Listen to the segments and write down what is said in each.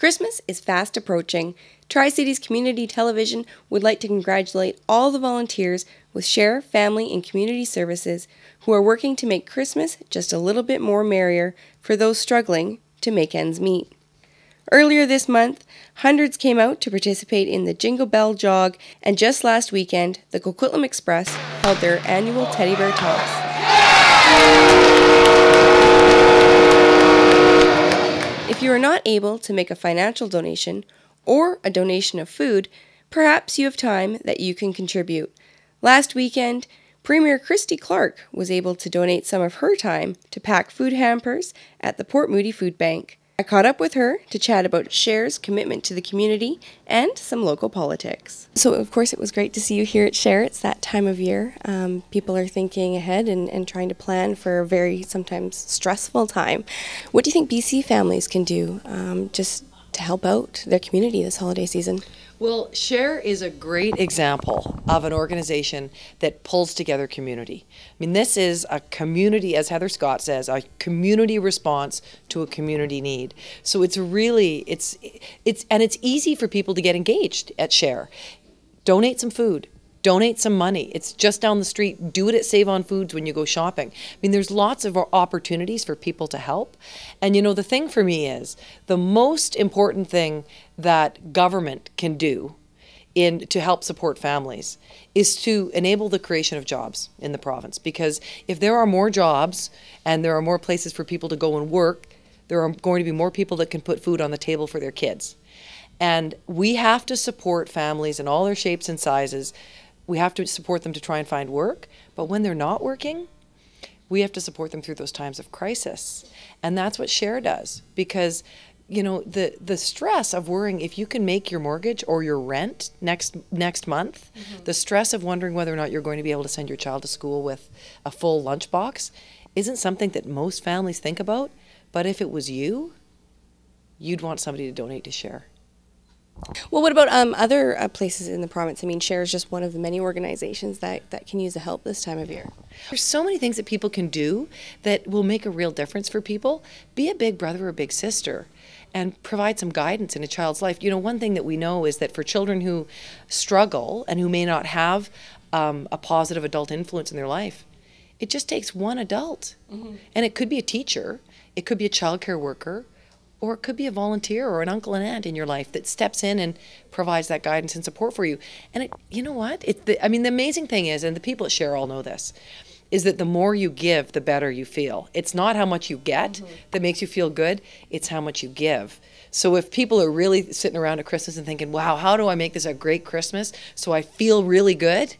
Christmas is fast approaching. Tri-Cities Community Television would like to congratulate all the volunteers with Share, Family, and Community Services who are working to make Christmas just a little bit more merrier for those struggling to make ends meet. Earlier this month, hundreds came out to participate in the Jingle Bell Jog, and just last weekend, the Coquitlam Express held their annual Teddy Bear Toss. If you are not able to make a financial donation or a donation of food, perhaps you have time that you can contribute. Last weekend, Premier Christy Clark was able to donate some of her time to pack food hampers at the Port Moody Food Bank. I caught up with her to chat about Share's commitment to the community and some local politics. So, of course, it was great to see you here at Share. It's that time of year. People are thinking ahead and trying to plan for a very sometimes stressful time. What do you think BC families can do just to help out their community this holiday season? Well, Share is a great example of an organization that pulls together community. I mean, this is a community, as Heather Scott says, a community response to a community need. So it's really, it's easy for people to get engaged at Share. Donate some food. Donate some money. It's just down the street. Do it at Save on Foods when you go shopping. I mean, there's lots of opportunities for people to help. And you know, the thing for me is, the most important thing that government can do to help support families is to enable the creation of jobs in the province. Because if there are more jobs and there are more places for people to go and work, there are going to be more people that can put food on the table for their kids. And we have to support families in all their shapes and sizes. We have to support them to try and find work, but when they're not working, we have to support them through those times of crisis. And that's what Share does, because you know, the stress of worrying if you can make your mortgage or your rent next month, the stress of wondering whether or not you're going to be able to send your child to school with a full lunchbox isn't something that most families think about. But if it was you, you'd want somebody to donate to Share. Well, what about other places in the province? I mean, Share is just one of the many organizations that can use the help this time of year. There's so many things that people can do that will make a real difference for people. Be a big brother or a big sister and provide some guidance in a child's life. You know, one thing that we know is that for children who struggle and who may not have a positive adult influence in their life, it just takes one adult. And it could be a teacher, it could be a childcare worker, or it could be a volunteer or an uncle and aunt in your life that steps in and provides that guidance and support for you. And you know what? I mean, the amazing thing is, and the people at Share all know this, is that the more you give, the better you feel. It's not how much you get that makes you feel good, it's how much you give. So if people are really sitting around at Christmas and thinking, wow, how do I make this a great Christmas so I feel really good?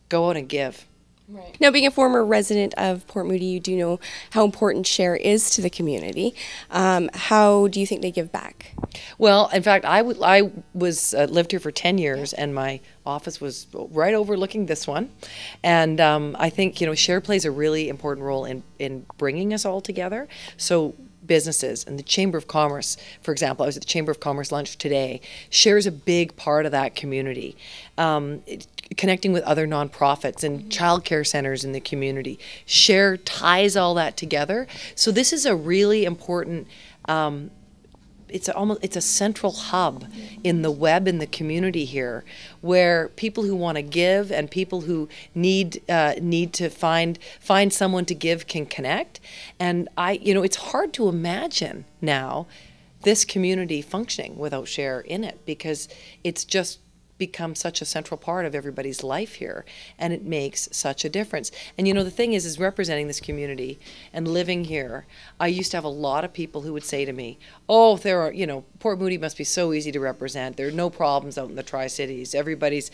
Go out and give. Right. Now, being a former resident of Port Moody, you do know how important Share is to the community. How do you think they give back? Well, in fact, I lived here for 10 years, and my office was right overlooking this one. And I think, you know, Share plays a really important role in bringing us all together. So businesses and the Chamber of Commerce, for example, I was at the Chamber of Commerce lunch today. Share is a big part of that community. Connecting with other nonprofits and childcare centers in the community. Share ties all that together. So this is a really important, it's a central hub in the web in the community here, where people who want to give and people who need to find someone to give can connect. And you know, it's hard to imagine now this community functioning without Share in it, because it's just become such a central part of everybody's life here, and it makes such a difference. And you know, the thing is representing this community and living here, I used to have a lot of people who would say to me, oh, there are, you know, Port Moody must be so easy to represent. There are no problems out in the Tri-Cities. Everybody's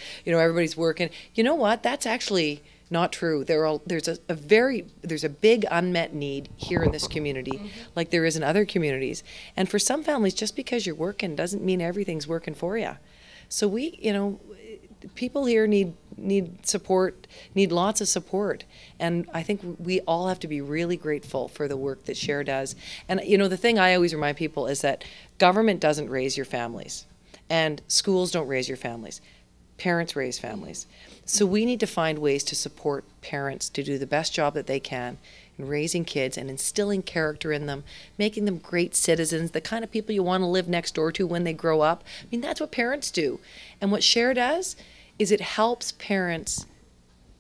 working. You know what? That's actually not true. There's a big unmet need here in this community, like there is in other communities. And for some families, just because you're working doesn't mean everything's working for you. So people here need support, need lots of support. And I think we all have to be really grateful for the work that Share does. And you know, the thing I always remind people is that government doesn't raise your families, and schools don't raise your families. parents raise families. So we need to find ways to support parents to do the best job that they can in raising kids and instilling character in them, making them great citizens, the kind of people you want to live next door to when they grow up. I mean, that's what parents do. And what SHARE does is it helps parents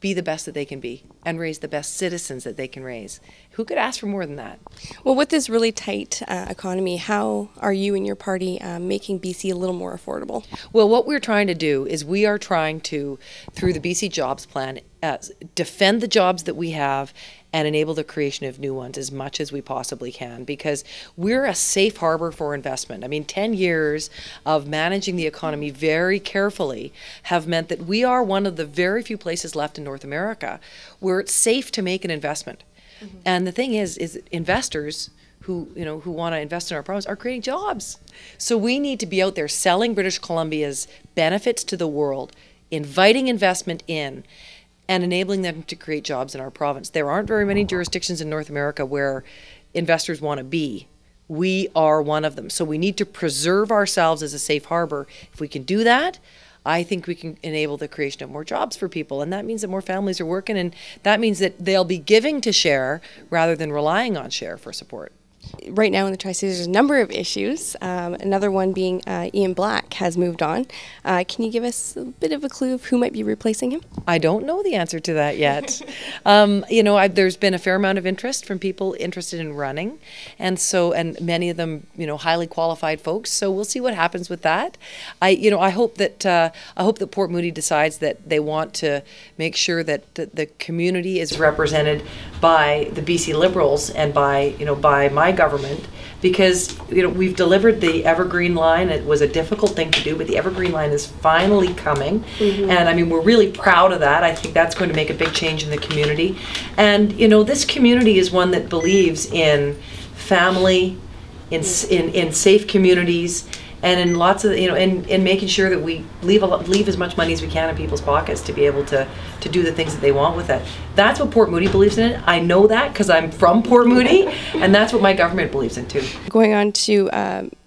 be the best that they can be and raise the best citizens that they can raise. Who could ask for more than that? Well, with this really tight economy, how are you and your party making BC a little more affordable? Well, what we're trying to do is we are trying to, through the BC Jobs Plan, defend the jobs that we have and enable the creation of new ones as much as we possibly can, because we're a safe harbor for investment. I mean, 10 years of managing the economy very carefully have meant that we are one of the very few places left in North America where it's safe to make an investment. Mm-hmm. And the thing is investors who want to invest in our province are creating jobs. So we need to be out there selling British Columbia's benefits to the world, inviting investment in, and enabling them to create jobs in our province. There aren't very many jurisdictions in North America where investors want to be. We are one of them. So we need to preserve ourselves as a safe harbor. If we can do that, I think we can enable the creation of more jobs for people. And that means that more families are working, and that means that they'll be giving to SHARE rather than relying on SHARE for support. Right now in the Tri-Cities, there's a number of issues. Another one being Ian Black has moved on. Can you give us a bit of a clue of who might be replacing him? I don't know the answer to that yet. There's been a fair amount of interest from people interested in running, and many of them, highly qualified folks. So we'll see what happens with that. I hope that Port Moody decides that they want to make sure that the community is represented by the BC Liberals and by my government, because we've delivered the Evergreen line. It was a difficult thing to do, but the Evergreen line is finally coming. Mm-hmm. And I mean, we're really proud of that. I think that's going to make a big change in the community. And this community is one that believes in family, in safe communities, and in lots of in making sure that we leave as much money as we can in people's pockets to be able to do the things that they want with it. That's what Port Moody believes in. I know that because I'm from Port Moody, and that's what my government believes in too. Going on to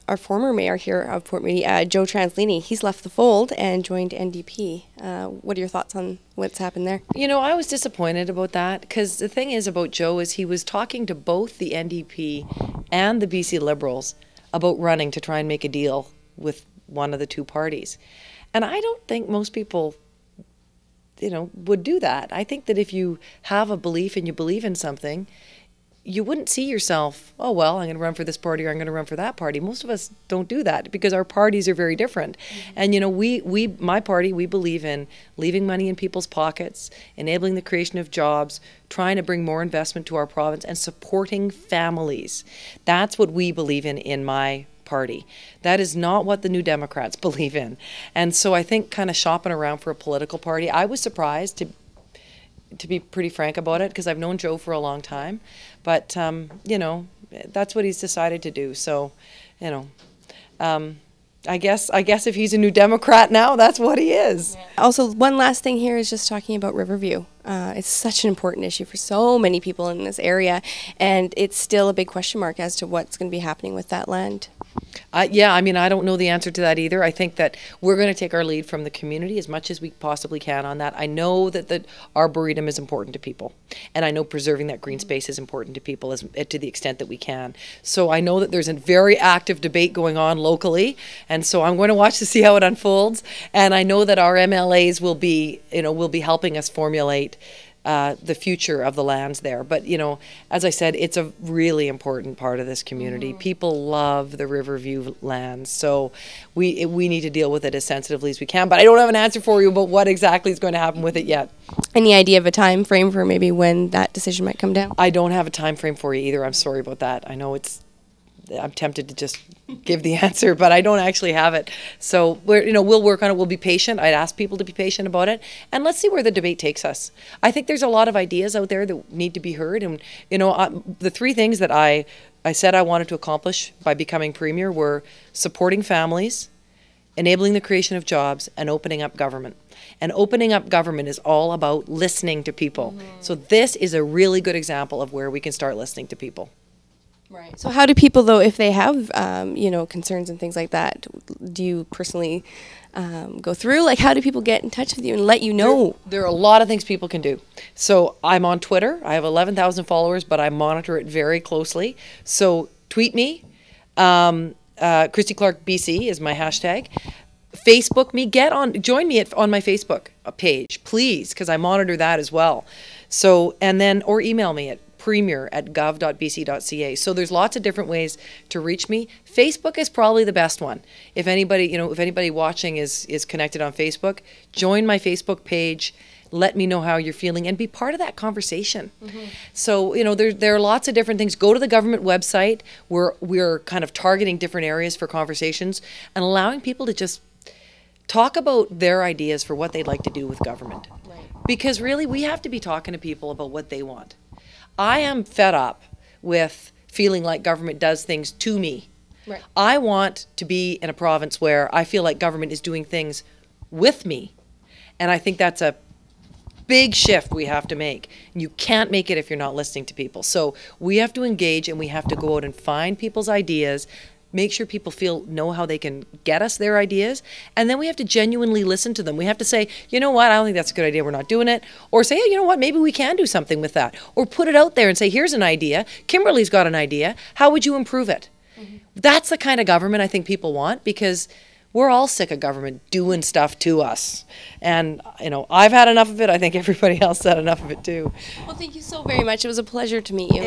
our former mayor here of Port Moody, Joe Translini, he's left the fold and joined NDP. What are your thoughts on what's happened there? I was disappointed about that, because the thing is about Joe is he was talking to both the NDP and the BC Liberals about running to try and make a deal with one of the two parties. And I don't think most people, would do that. I think that if you have a belief and you believe in something, you wouldn't see yourself, oh, well, I'm going to run for this party or I'm going to run for that party. Most of us don't do that because our parties are very different. Mm-hmm. And, my party, we believe in leaving money in people's pockets, enabling the creation of jobs, trying to bring more investment to our province, and supporting families. That's what we believe in my party. That is not what the New Democrats believe in. And so I think kind of shopping around for a political party, I was surprised, to be pretty frank about it, because I've known Joe for a long time. But, that's what he's decided to do. So, I guess if he's a New Democrat now, that's what he is. Yeah. Also, one last thing here is just talking about Riverview. It's such an important issue for so many people in this area, and it's still a big question mark as to what's going to be happening with that land. I don't know the answer to that either. I think that we're going to take our lead from the community as much as we possibly can on that. I know that the Arboretum is important to people, and I know preserving that green space is important to people to the extent that we can. So I know that there's a very active debate going on locally, and so I'm going to watch to see how it unfolds. And I know that our MLAs will be helping us formulate the future of the lands there. But, as I said, it's a really important part of this community. Mm-hmm. People love the Riverview lands, so we need to deal with it as sensitively as we can. But I don't have an answer for you about what exactly is going to happen with it yet. Any idea of a time frame for maybe when that decision might come down? I don't have a time frame for you either. I'm sorry about that. I know I'm tempted to just give the answer, but I don't actually have it. So we'll work on it. We'll be patient. I'd ask people to be patient about it, and let's see where the debate takes us. I think there's a lot of ideas out there that need to be heard, and the three things that I said I wanted to accomplish by becoming premier were supporting families, enabling the creation of jobs, and opening up government. And opening up government is all about listening to people. Mm-hmm. So this is a really good example of where we can start listening to people. Right. So how do people, though, if they have, concerns and things like that, do you personally go through? Like, how do people get in touch with you and let you know? There are a lot of things people can do. So I'm on Twitter. I have 11,000 followers, but I monitor it very closely. So tweet me. Christy Clark BC is my hashtag. Facebook me. Join me on my Facebook page, please, because I monitor that as well. So, or email me at premier@gov.bc.ca. So there's lots of different ways to reach me. Facebook is probably the best one. If anybody watching is connected on Facebook, join my Facebook page. Let me know how you're feeling and be part of that conversation. Mm-hmm. So, there are lots of different things. Go to the government website where we're kind of targeting different areas for conversations and allowing people to just talk about their ideas for what they'd like to do with government. Right. Because really, we have to be talking to people about what they want. I am fed up with feeling like government does things to me. Right. I want to be in a province where I feel like government is doing things with me. And I think that's a big shift we have to make. You can't make it if you're not listening to people. So we have to engage and we have to go out and find people's ideas, make sure people know how they can get us their ideas, and then we have to genuinely listen to them. We have to say, you know what, I don't think that's a good idea, we're not doing it. Or say, hey, you know what, maybe we can do something with that. Or put it out there and say, here's an idea. Kimberly's got an idea. How would you improve it? Mm-hmm. That's the kind of government I think people want, because we're all sick of government doing stuff to us. And, I've had enough of it. I think everybody else had enough of it too. Well, thank you so very much. It was a pleasure to meet you.